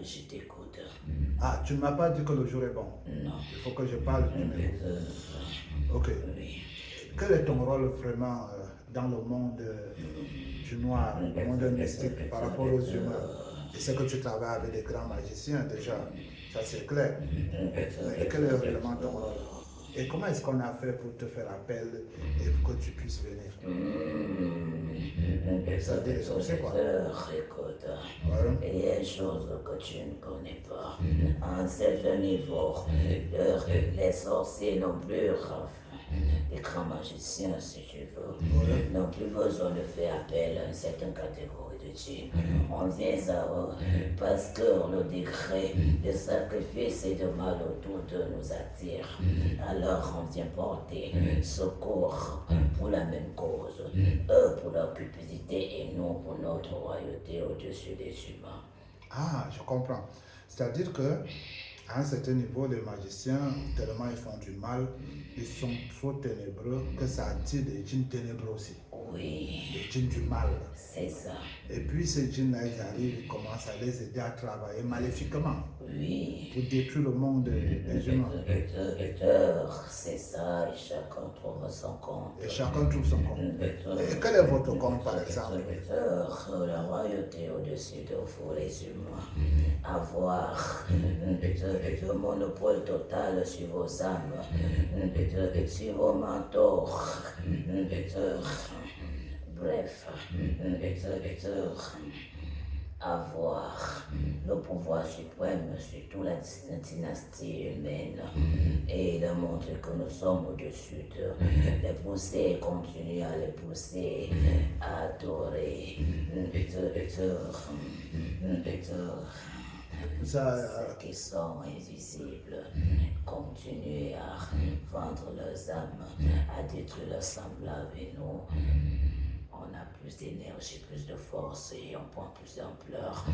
je t'écoute. Ah, tu ne m'as pas dit que le jour est bon. Non. Il faut que je parle du numéro. Ok. Oui. Quel est ton rôle vraiment dans le monde du noir, le monde mystique par rapport aux humains? Je sais que tu travailles avec des grands magiciens déjà, ça c'est clair. Mais quel est réellement ton rôle? Et comment est-ce qu'on a fait pour te faire appel et pour que tu puisses venir? Ça dit les sorciers quoi. Écoute, Voilà. il y a des choses que tu ne connais pas. À un certain niveau, les sorciers n'ont plus, les grands magiciens, si tu veux, n'ont plus besoin de faire appel à une certaine catégorie de djinns. On vient à eux parce que le degré de sacrifice et de mal autour d'eux nous attire. Alors on vient porter secours pour la même cause. Eux pour leur cupidité et nous pour notre royauté au-dessus des humains. Ah, je comprends. C'est-à-dire que à un certain niveau, les magiciens, tellement ils font du mal, ils sont trop ténébreux que ça attire des djinns ténébreux aussi. Oui, Les djinns du mal. c'est ça. Et puis ces djinns-là, ils arrivent, ils commencent à les aider à travailler maléfiquement Oui. pour détruire le monde des humains. C'est ça, et chacun trouve son compte. Et chacun trouve son compte. Et quel est votre compte, par exemple? La royauté au-dessus de vous, les humains. Avoir le monopole total sur vos âmes, sur vos mentors. Bref, avoir le pouvoir suprême sur toute la dynastie humaine et de montrer que nous sommes au-dessus de les pousser, continuer à les pousser, à adorer ceux qui sont invisibles, continuer à vendre leurs âmes, à détruire leurs semblables et nous. On a plus d'énergie, plus de force et on prend plus d'ampleur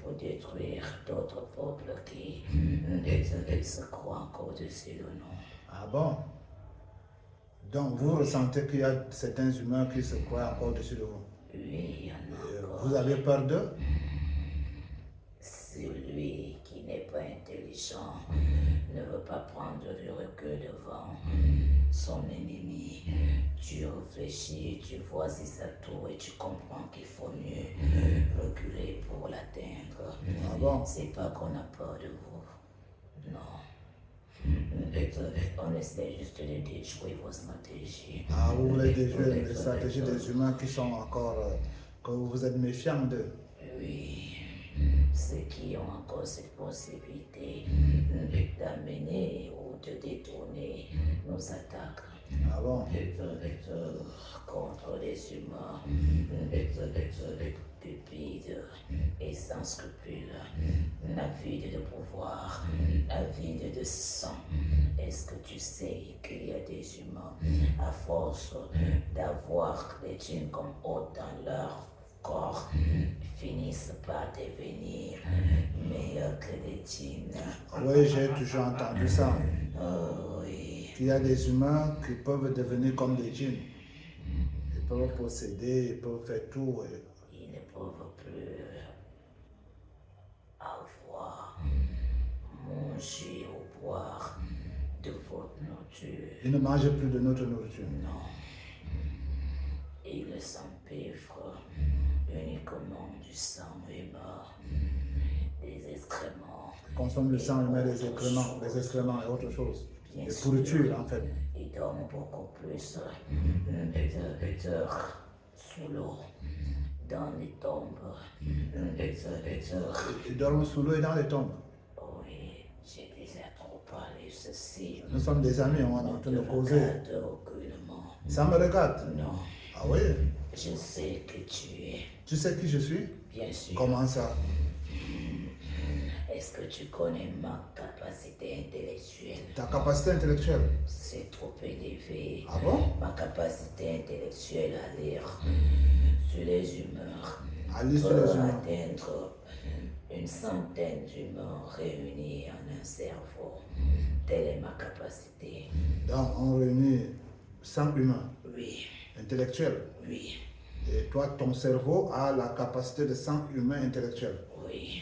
pour détruire d'autres peuples qui se croient encore au-dessus de nous. Ah bon? Donc vous ressentez qu'il y a certains humains qui se croient encore au-dessus de vous? Oui, il y en a encore. Vous avez peur d'eux? Celui qui n'est pas intelligent ne veut pas prendre du recul devant son ennemi. Tu réfléchis, tu vois si ça tourne et tu comprends qu'il faut mieux reculer pour l'atteindre. Ah bon? C'est pas qu'on a peur de vous. Non. On essaie juste de déjouer vos stratégies. Ah, vous voulez déjouer les stratégies des humains qui sont encore, que vous êtes méfiants d'eux? Oui. Ceux qui ont encore cette possibilité d'amener ou de détourner nos attaques. Ah bon? Contre les humains cupides et sans scrupules, avides de pouvoir, avides de sang. Est-ce que tu sais qu'il y a des humains, à force d'avoir des djinns comme hôtes dans leur corps, finissent par devenir meilleurs que les djinns? Oui, j'ai toujours entendu ça. Oh oui. Qu'il y a des humains qui peuvent devenir comme des djinns. Ils peuvent posséder, ils peuvent faire tout. Ils ne peuvent plus avoir, manger ou boire de votre nourriture. Ils ne mangent plus de notre nourriture. Non. Ils s'empiffrent uniquement du sang humain, des excréments. Ils consomment le sang humain, les excréments et autre chose. Les pourritures en fait. Ils dorment beaucoup plus sous l'eau, dans les tombes. Ils dorment sous l'eau et dans les tombes. Oui, j'ai déjà trop parlé ceci. Nous sommes des amis, on est en train de causer. Aucunement. Ça me regarde? Non. Ah oui? Je sais que tu es. Tu sais qui je suis? Bien sûr. Comment ça? Est-ce que tu connais ma capacité intellectuelle? Ta capacité intellectuelle? C'est trop élevé. Ah bon? Ma capacité intellectuelle à lire sur les humeurs. À lire sur les humains. Atteindre une centaine d'humains réunis en un cerveau. Telle est ma capacité. Donc on réunit 100 humains Oui, intellectuels. oui, Et toi, ton cerveau a la capacité de 100 humains intellectuels. oui.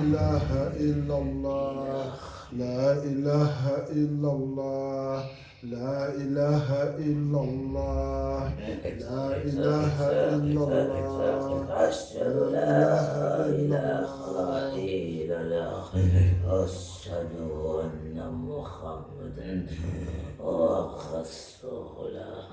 ilaha illallah, la ilaha illallah, la ilaha illallah, la ilaha illallah, أشهد لا إله إلا الله أشهد أن محمدا رسول الله